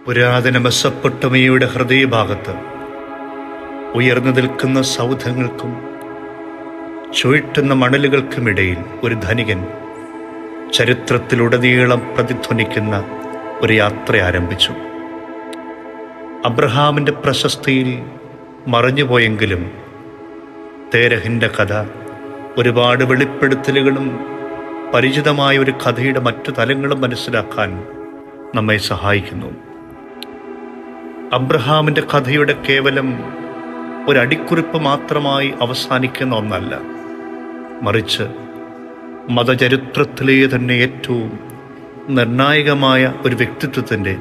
പുരാതന മെസൊപ്പൊട്ടേമിയയുടെ ഹൃദയഭാഗത്ത് ഉയർന്നു നിൽക്കുന്ന സൗധങ്ങൾക്കും ചുഴറ്റുന്ന മണലുകൾക്കുമിടയിൽ ഒരു ധനികൻ ചരിത്രത്തിലുടനീളം പ്രതിധ്വനിക്കുന്ന ഒരു യാത്ര ആരംഭിച്ചു. അബ്രഹാമിൻ്റെ പ്രശസ്തിയിൽ മറഞ്ഞുപോയെങ്കിലും തേരഹിൻ്റെ കഥ ഒരുപാട് വെളിപ്പെടുത്തലുകളും പരിചിതമായ ഒരു കഥയുടെ മറ്റു തലങ്ങളും മനസ്സിലാക്കാൻ നമ്മെ സഹായിക്കുന്നു. അബ്രഹാമിൻ്റെ കഥയുടെ കേവലം ഒരു അടിക്കുറിപ്പ് മാത്രമായി അവസാനിക്കുന്ന ഒന്നല്ല, മറിച്ച് മതചരിത്രത്തിലെ തന്നെ ഏറ്റവും നിർണായകമായ ഒരു വ്യക്തിത്വത്തിൻ്റെ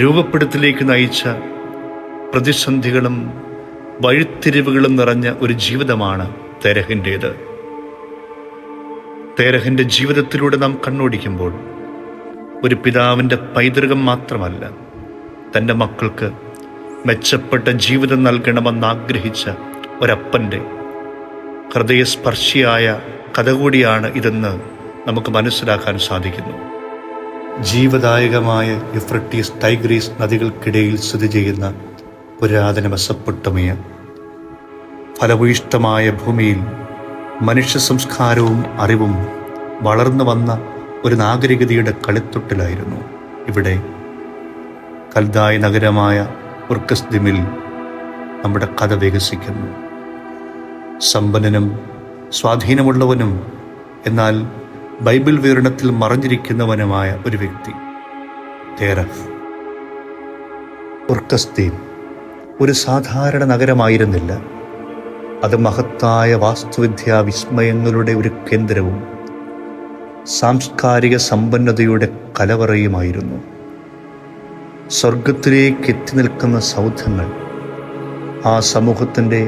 രൂപപ്പെടുത്തലേക്ക് നയിച്ച പ്രതിസന്ധികളും വഴിത്തിരിവുകളും നിറഞ്ഞ ഒരു ജീവിതമാണ് തേരഹിൻ്റേത്. തേരഹിൻ്റെ ജീവിതത്തിലൂടെ നാം കണ്ണോടിക്കുമ്പോൾ ഒരു പിതാവിൻ്റെ പൈതൃകം മാത്രമല്ല, തൻ്റെ മക്കൾക്ക് മെച്ചപ്പെട്ട ജീവിതം നൽകണമെന്നാഗ്രഹിച്ച ഒരപ്പൻ്റെ ഹൃദയസ്പർശിയായ കഥ കൂടിയാണ് ഇതെന്ന് നമുക്ക് മനസ്സിലാക്കാൻ സാധിക്കുന്നു. ജീവദായകമായ യൂഫ്രട്ടീസ്, ടൈഗ്രീസ് നദികൾക്കിടയിൽ സ്ഥിതി ചെയ്യുന്ന പുരാതന മെസൊപ്പൊട്ടേമിയ ഫലഭൂയിഷ്ഠമായ ഭൂമിയിൽ മനുഷ്യ സംസ്കാരവും അറിവും വളർന്നു വന്ന ഒരു നാഗരികതയുടെ കളിത്തൊട്ടിലായിരുന്നു. ഇവിടെ കൽദായ നഗരമായ ഉർക്കസ്ദിമിൽ നമ്മുടെ കഥ വികസിക്കുന്നു. സമ്പന്നനും സ്വാധീനമുള്ളവനും എന്നാൽ ബൈബിൾ വിവരണത്തിൽ മറഞ്ഞിരിക്കുന്നവനുമായ ഒരു വ്യക്തി തേരഹ്. ഉർക്കസ്ദീം ഒരു സാധാരണ നഗരമായിരുന്നില്ല. അത് മഹത്തായ വാസ്തുവിദ്യാ വിസ്മയങ്ങളുടെ ഒരു കേന്ദ്രവും സാംസ്കാരിക സമ്പന്നതയുടെ കലവറയുമായിരുന്നു. സ്വർഗത്തിലേക്ക് എത്തി നിൽക്കുന്ന സൗധങ്ങൾ ആ സമൂഹത്തിൻ്റെ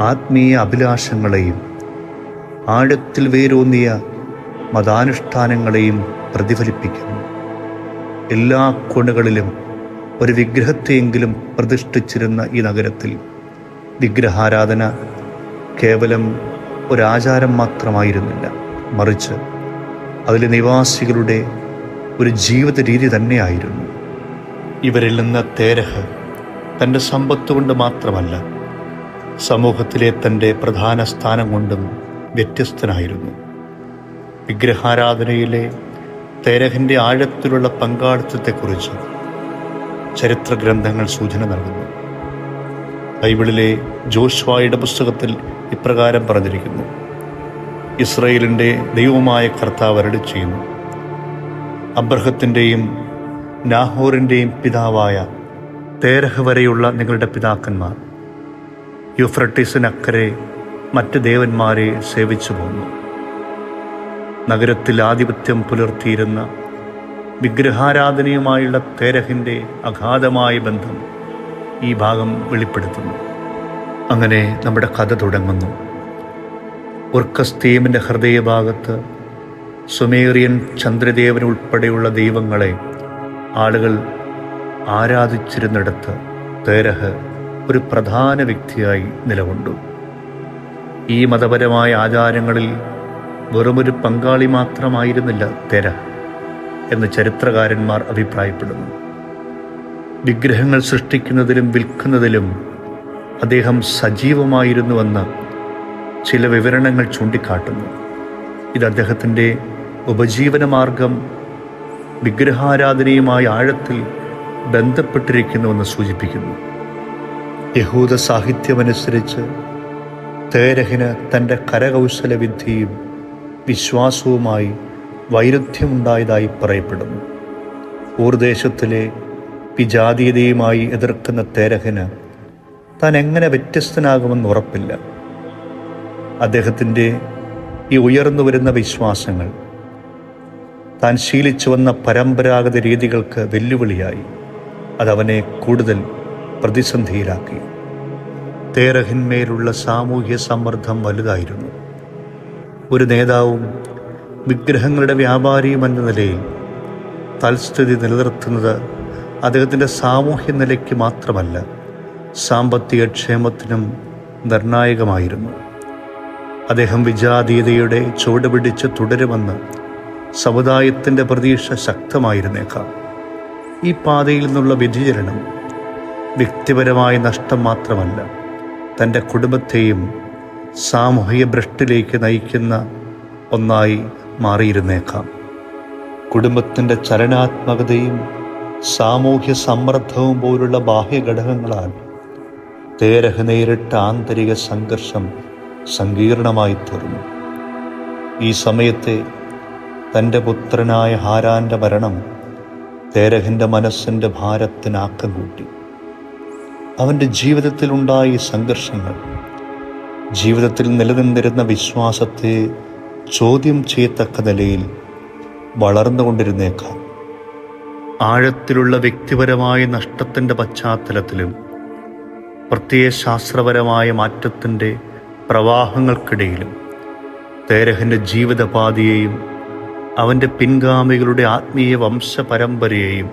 ആത്മീയ അഭിലാഷങ്ങളെയും ആഴത്തിൽ വേരൂന്നിയ മതാനുഷ്ഠാനങ്ങളെയും പ്രതിഫലിപ്പിക്കുന്നു. എല്ലാ കോണുകളിലും ഒരു വിഗ്രഹത്തെയെങ്കിലും പ്രതിഷ്ഠിച്ചിരുന്ന ഈ നഗരത്തിൽ വിഗ്രഹാരാധന കേവലം ഒരാചാരം മാത്രമായിരുന്നില്ല, മറിച്ച് അതിലെ നിവാസികളുടെ ഒരു ജീവിത രീതി തന്നെയായിരുന്നു. ഇവരിൽ നിന്ന് തേരഹ് തൻ്റെ സമ്പത്ത് കൊണ്ട് മാത്രമല്ല, സമൂഹത്തിലെ തൻ്റെ പ്രധാന സ്ഥാനം കൊണ്ടും വ്യത്യസ്തനായിരുന്നു. വിഗ്രഹാരാധനയിലെ തേരഹിൻ്റെ ആഴത്തിലുള്ള പങ്കാളിത്തത്തെക്കുറിച്ച് ചരിത്ര ഗ്രന്ഥങ്ങൾ സൂചന നൽകുന്നു. ബൈബിളിലെ ജോഷുവയുടെ പുസ്തകത്തിൽ ഇപ്രകാരം പറഞ്ഞിരിക്കുന്നു: ഇസ്രായേലിൻ്റെ ദൈവമായ കർത്താവ് അരുളി ചെയ്യുന്നു, അബ്രഹത്തിൻ്റെയും നാഹോറിൻ്റെയും പിതാവായ തേരഹ് വരെയുള്ള നിങ്ങളുടെ പിതാക്കന്മാർ യൂഫ്രട്ടീസിനക്കരെ മറ്റ് ദേവന്മാരെ സേവിച്ചു പോന്നു. നഗരത്തിൽ ആധിപത്യം പുലർത്തിയിരുന്ന വിഗ്രഹാരാധനയുമായുള്ള തേരഹിൻ്റെ അഗാധമായ ബന്ധം ഈ ഭാഗം വെളിപ്പെടുത്തുന്നു. അങ്ങനെ നമ്മുടെ കഥ തുടങ്ങുന്നു. ഉർക്കസ്ദീമിൻ്റെ ഹൃദയഭാഗത്ത് സുമേറിയൻ ചന്ദ്രദേവൻ ഉൾപ്പെടെയുള്ള ദൈവങ്ങളെ ആളുകൾ ആരാധിച്ചിരുന്നിടത്ത് തേരഹ് ഒരു പ്രധാന വ്യക്തിയായി നിലകൊണ്ടു. ഈ മതപരമായ ആചാരങ്ങളിൽ വെറുമൊരു പങ്കാളി മാത്രമായിരുന്നില്ല തേരഹ് എന്ന് ചരിത്രകാരന്മാർ അഭിപ്രായപ്പെടുന്നു. വിഗ്രഹങ്ങൾ സൃഷ്ടിക്കുന്നതിലും വിൽക്കുന്നതിലും അദ്ദേഹം സജീവമായിരുന്നുവെന്ന് ചില വിവരണങ്ങൾ ചൂണ്ടിക്കാട്ടുന്നു. ഇത് അദ്ദേഹത്തിൻ്റെ ഉപജീവനമാർഗം വിഗ്രഹാരാധനയുമായി ആഴത്തിൽ ബന്ധപ്പെട്ടിരിക്കുന്നുവെന്ന് സൂചിപ്പിക്കുന്നു. യഹൂദ സാഹിത്യമനുസരിച്ച് തേരഹിന് തൻ്റെ കരകൗശല വിദ്യയും വിശ്വാസവുമായി വൈരുദ്ധ്യമുണ്ടായതായി പറയപ്പെടുന്നു. ഊർദേശത്തിലെ വിജാതീയതയുമായി എതിർക്കുന്ന തേരഹിന് താൻ എങ്ങനെ വ്യത്യസ്തനാകുമെന്ന് ഉറപ്പില്ല. അദ്ദേഹത്തിൻ്റെ ഈ ഉയർന്നു വരുന്ന വിശ്വാസങ്ങൾ താൻ ശീലിച്ചു വന്ന പരമ്പരാഗത രീതികൾക്ക് വെല്ലുവിളിയായി. അതവനെ കൂടുതൽ പ്രതിസന്ധിയിലാക്കി. തേരഹിന്മേലുള്ള സാമൂഹ്യ സമ്മർദ്ദം വലുതായിരുന്നു. ഒരു നേതാവും വിഗ്രഹങ്ങളുടെ വ്യാപാരിയും എന്ന നിലയിൽ തൽസ്ഥിതി നിലനിർത്തുന്നത് അദ്ദേഹത്തിൻ്റെ സാമൂഹ്യ നിലയ്ക്ക് മാത്രമല്ല, സാമ്പത്തിക ക്ഷേമത്തിനും നിർണായകമായിരുന്നു. അദ്ദേഹം വിജാതീയതയുടെ ചുവടുപിടിച്ച് തുടരുമെന്ന് സമുദായത്തിൻ്റെ പ്രതീക്ഷ ശക്തമായിരുന്നേക്കാം. ഈ പാതയിൽ നിന്നുള്ള വ്യതിചലനം വ്യക്തിപരമായ നഷ്ടം മാത്രമല്ല, തൻ്റെ കുടുംബത്തെയും സാമൂഹിക ഭ്രഷ്ടിലേക്ക് നയിക്കുന്ന ഒന്നായി മാറിയിരുന്നേക്കാം. കുടുംബത്തിൻ്റെ ചലനാത്മകതയും സാമൂഹ്യ സമ്മർദ്ദവും പോലുള്ള ബാഹ്യഘടകങ്ങളാൽ തേരഹ് നേരിട്ട ആന്തരിക സംഘർഷം സങ്കീർണമായി തീർന്നു. ഈ സമയത്തെ തൻ്റെ പുത്രനായ ഹാരാൻ്റെ മരണം തേരഹിൻ്റെ മനസ്സിൻ്റെ ഭാരത്തിന് ആക്കം കൂട്ടി. അവൻ്റെ ജീവിതത്തിലുണ്ടായ ഈ സംഘർഷങ്ങൾ ജീവിതത്തിൽ നിലനിന്നിരുന്ന വിശ്വാസത്തെ ചോദ്യം ചെയ്യത്തക്ക നിലയിൽ വളർന്നുകൊണ്ടിരുന്നേക്കാം. ആഴത്തിലുള്ള വ്യക്തിപരമായ നഷ്ടത്തിൻ്റെ പശ്ചാത്തലത്തിലും പ്രത്യയശാസ്ത്രപരമായ മാറ്റത്തിൻ്റെ പ്രവാഹങ്ങൾക്കിടയിലും തേരഹിൻ്റെ ജീവിതപാതയെയും അവൻ്റെ പിൻഗാമികളുടെ ആത്മീയ വംശപരമ്പരയെയും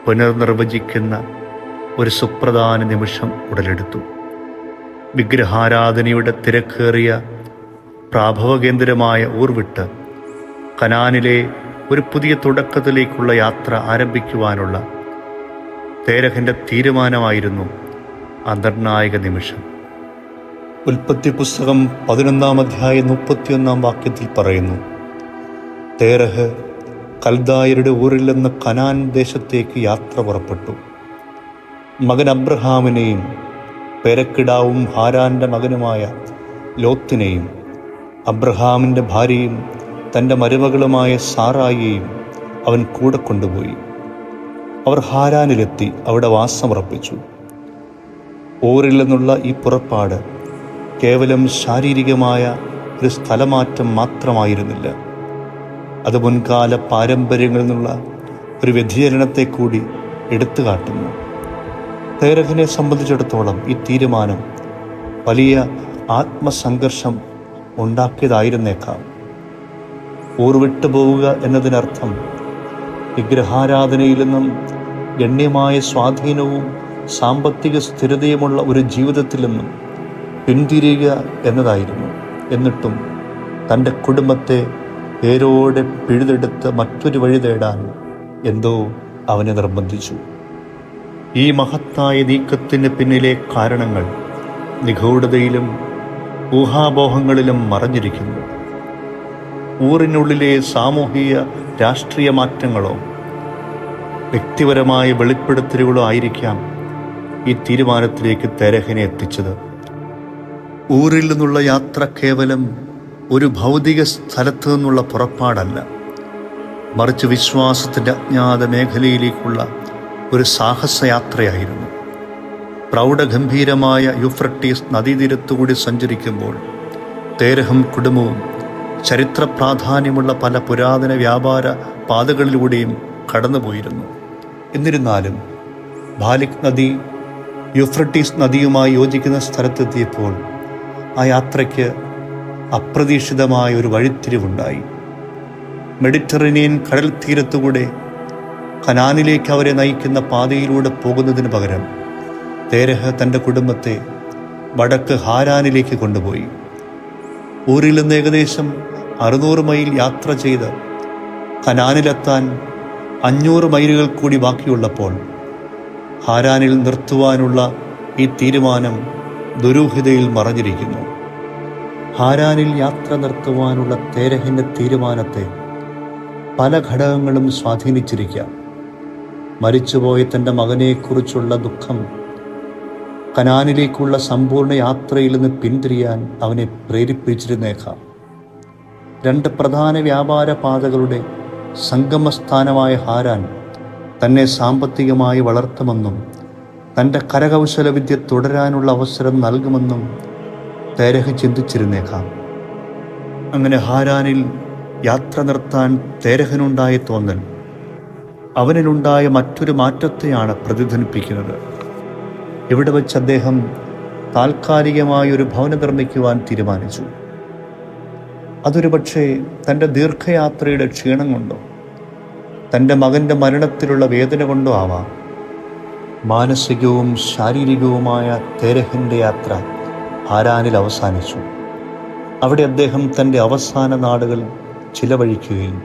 പുനർനിർവചിക്കുന്ന ഒരു സുപ്രധാന നിമിഷം ഉടലെടുത്തു. വിഗ്രഹാരാധനയുടെ തിരക്കേറിയ പ്രാഭവകേന്ദ്രമായ ഊർ വിട്ട് കനാനിലെ ഒരു പുതിയ തുടക്കത്തിലേക്കുള്ള യാത്ര ആരംഭിക്കുവാനുള്ള തേരഹിൻ്റെ തീരുമാനമായിരുന്നു ആ നിർണായക നിമിഷം. ഉൽപ്പത്തി പുസ്തകം 11-ാം അധ്യായം 31-ാം വാക്യത്തിൽ പറയുന്നു, തേരഹ് കൽദായരുടെ ഊരിൽ നിന്ന് കനാൻ ദേശത്തേക്ക് യാത്ര പുറപ്പെട്ടു. മകൻ അബ്രഹാമിനെയും പേരക്കിടാവും ഹാരാൻ്റെ മകനുമായ ലോത്തിനെയും അബ്രഹാമിൻ്റെ ഭാര്യയും തൻ്റെ മരുമകളുമായ സാറായിയെയും അവൻ കൂടെ കൊണ്ടുപോയി. അവർ ഹാരാനിലെത്തി അവിടെ വാസമുറപ്പിച്ചു. ഊരിൽ നിന്നുള്ള ഈ പുറപ്പാട് കേവലം ശാരീരികമായ ഒരു സ്ഥലമാറ്റം മാത്രമായിരുന്നില്ല. അത് മുൻകാല പാരമ്പര്യങ്ങളിൽ നിന്നുള്ള ഒരു വ്യതിചലനത്തെ കൂടി എടുത്തു കാട്ടുന്നു. തേരഹിനെ സംബന്ധിച്ചിടത്തോളം ഈ തീരുമാനം വലിയ ആത്മസംഘർഷം ഉണ്ടാക്കിയതായിരുന്നേക്കാം. ഊർ വിട്ടു പോവുക എന്നതിനർത്ഥം വിഗ്രഹാരാധനയിൽ നിന്നും ഗണ്യമായ സ്വാധീനവും സാമ്പത്തിക സ്ഥിരതയുമുള്ള ഒരു ജീവിതത്തിൽ നിന്നും പിന്തിരിയുക എന്നതായിരുന്നു. എന്നിട്ടും തൻ്റെ കുടുംബത്തെ പേരോടെ പിഴുതെടുത്ത് മറ്റൊരു വഴി തേടാൻ എന്തോ അവനെ നിർബന്ധിച്ചു. ഈ മഹത്തായ നീക്കത്തിന് പിന്നിലെ കാരണങ്ങൾ നിഗൂഢതയിലും ഊഹാപോഹങ്ങളിലും മറഞ്ഞിരിക്കുന്നു. ഊറിനുള്ളിലെ സാമൂഹിക രാഷ്ട്രീയ മാറ്റങ്ങളോ വ്യക്തിപരമായ വെളിപ്പെടുത്തലുകളോ ആയിരിക്കാം ഈ തീരുമാനത്തിലേക്ക് തേരഹിനെ എത്തിച്ചത്. ഊറിൽ നിന്നുള്ള യാത്ര കേവലം ഒരു ഭൗതിക സ്ഥലത്തു നിന്നുള്ള പുറപ്പാടല്ല, മറിച്ച് വിശ്വാസത്തിൻ്റെ അജ്ഞാത മേഖലയിലേക്കുള്ള ഒരു സാഹസയാത്രയായിരുന്നു. പ്രൗഢഗംഭീരമായ യൂഫ്രട്ടീസ് നദീതീരത്തുകൂടി സഞ്ചരിക്കുമ്പോൾ തേരഹും കുടുംബവും ചരിത്ര പ്രാധാന്യമുള്ള പല പുരാതന വ്യാപാര പാതകളിലൂടെയും കടന്നുപോയിരുന്നു. എന്നിരുന്നാലും ബാലിക് നദി യൂഫ്രട്ടീസ് നദിയുമായി യോജിക്കുന്ന സ്ഥലത്തെത്തിയപ്പോൾ ആ യാത്രയ്ക്ക് അപ്രതീക്ഷിതമായ ഒരു വഴിത്തിരിവുണ്ടായി. മെഡിറ്ററേനിയൻ കടൽ തീരത്തുകൂടെ കനാനിലേക്ക് അവരെ നയിക്കുന്ന പാതയിലൂടെ പോകുന്നതിന് പകരം തേരഹ് തൻ്റെ കുടുംബത്തെ വടക്ക് ഹാരാനിലേക്ക് കൊണ്ടുപോയി. ഊരിൽ നിന്ന് ഏകദേശം 600 മൈൽ യാത്ര ചെയ്ത് കനാനിലെത്താൻ 500 മൈലുകൾ കൂടി ബാക്കിയുള്ളപ്പോൾ ഹാരാനിൽ നിർത്തുവാനുള്ള ഈ തീരുമാനം ദുരൂഹതയിൽ മറഞ്ഞിരിക്കുന്നു. ഹാരാനിൽ യാത്ര നിർത്തുവാനുള്ള തേരഹിൻ്റെ തീരുമാനത്തെ പല ഘടകങ്ങളും സ്വാധീനിച്ചിരിക്കാം. മരിച്ചുപോയ തൻ്റെ മകനെക്കുറിച്ചുള്ള ദുഃഖം കനാനിലേക്കുള്ള സമ്പൂർണ്ണ യാത്രയിൽ നിന്ന് പിന്തിരിയാൻ അവനെ പ്രേരിപ്പിച്ചിരുന്നേക്കാം. 2 പ്രധാന വ്യാപാര പാതകളുടെ സംഗമസ്ഥാനമായ ഹാരാൻ തന്നെ സാമ്പത്തികമായി വളർത്തുമെന്നും തൻ്റെ കരകൗശല വിദ്യ തുടരാനുള്ള അവസരം നൽകുമെന്നും തേരഹ് ചിന്തിച്ചിരുന്നേക്കാം. അങ്ങനെ ഹാരാനിൽ യാത്ര നിർത്താൻ തേരഹിനുണ്ടായ തോന്നൽ അവനിലുണ്ടായ മറ്റൊരു മാറ്റത്തെയാണ് പ്രതിധ്വനിപ്പിക്കുന്നത്. ഇവിടെ വെച്ച് അദ്ദേഹം താൽക്കാലികമായൊരു ഭവനം നിർമ്മിക്കുവാൻ തീരുമാനിച്ചു. അതൊരു പക്ഷേ തൻ്റെ ദീർഘയാത്രയുടെ ക്ഷീണം കൊണ്ടോ തൻ്റെ മകൻ്റെ മരണത്തിലുള്ള വേദന കൊണ്ടോ ആവാം. മാനസികവും ശാരീരികവുമായ തേരഹിൻ്റെ യാത്ര ഹാരാനിൽ അവസാനിച്ചു. അവിടെ അദ്ദേഹം തൻ്റെ അവസാന നാളുകൾ ചിലവഴിക്കുകയും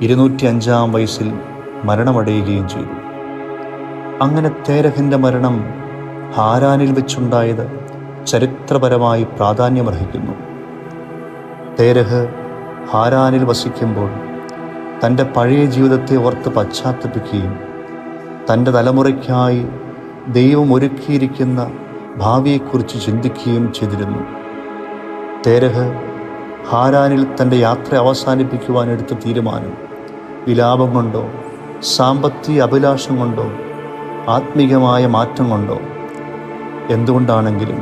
205-ാം വയസ്സിൽ മരണമടയുകയും ചെയ്തു. അങ്ങനെ തേരഹിൻ്റെ മരണം ഹാരാനിൽ വെച്ചുണ്ടായത് ചരിത്രപരമായി പ്രാധാന്യമർഹിക്കുന്നു. തേരഹ് ഹാരാനിൽ വസിക്കുമ്പോൾ തൻ്റെ പഴയ ജീവിതത്തെ ഓർത്ത് പശ്ചാത്തപിക്കുകയും തൻ്റെ തലമുറയ്ക്കായി ദൈവം ഒരുക്കിയിരിക്കുന്ന ഭാവിയെക്കുറിച്ച് ചിന്തിക്കുകയും ചെയ്തിരുന്നു. തേരഹ് ഹാരാനിൽ തൻ്റെ യാത്ര അവസാനിപ്പിക്കുവാനെടുത്ത തീരുമാനം വിലാപം കൊണ്ടോ സാമ്പത്തിക അഭിലാഷം കൊണ്ടോ ആത്മീകമായ മാറ്റം കൊണ്ടോ എന്തുകൊണ്ടാണെങ്കിലും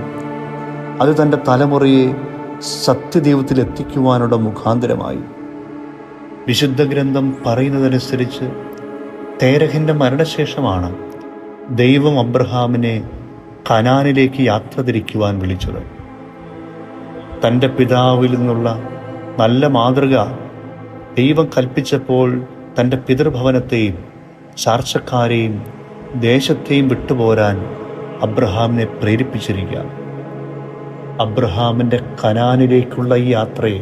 അത് തൻ്റെ തലമുറയെ സത്യദൈവത്തിൽ എത്തിക്കുവാനുള്ള മുഖാന്തരമായി. വിശുദ്ധ ഗ്രന്ഥം പറയുന്നതനുസരിച്ച് തേരഹിൻ്റെ മരണശേഷമാണ് ദൈവം അബ്രഹാമിനെ കനാനിലേക്ക് യാത്ര തിരിക്കുവാൻ വിളിച്ചത്. തൻ്റെ പിതാവിൽ നിന്നുള്ള നല്ല മാതൃക ദൈവം കൽപ്പിച്ചപ്പോൾ തൻ്റെ പിതൃഭവനത്തെയും ചാർച്ചക്കാരെയും ദേശത്തെയും വിട്ടുപോരാൻ അബ്രഹാമിനെ പ്രേരിപ്പിച്ചിരിക്കുക. അബ്രഹാമിൻ്റെ കനാനിലേക്കുള്ള ഈ യാത്രയെ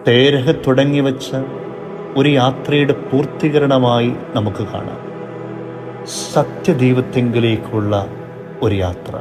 തേരഹ് തുടങ്ങിവെച്ച ഒരു യാത്രയുടെ പൂർത്തീകരണമായി നമുക്ക് കാണാം. സത്യദൈവത്തെങ്കിലേക്കുള്ള ഒരു യാത്ര.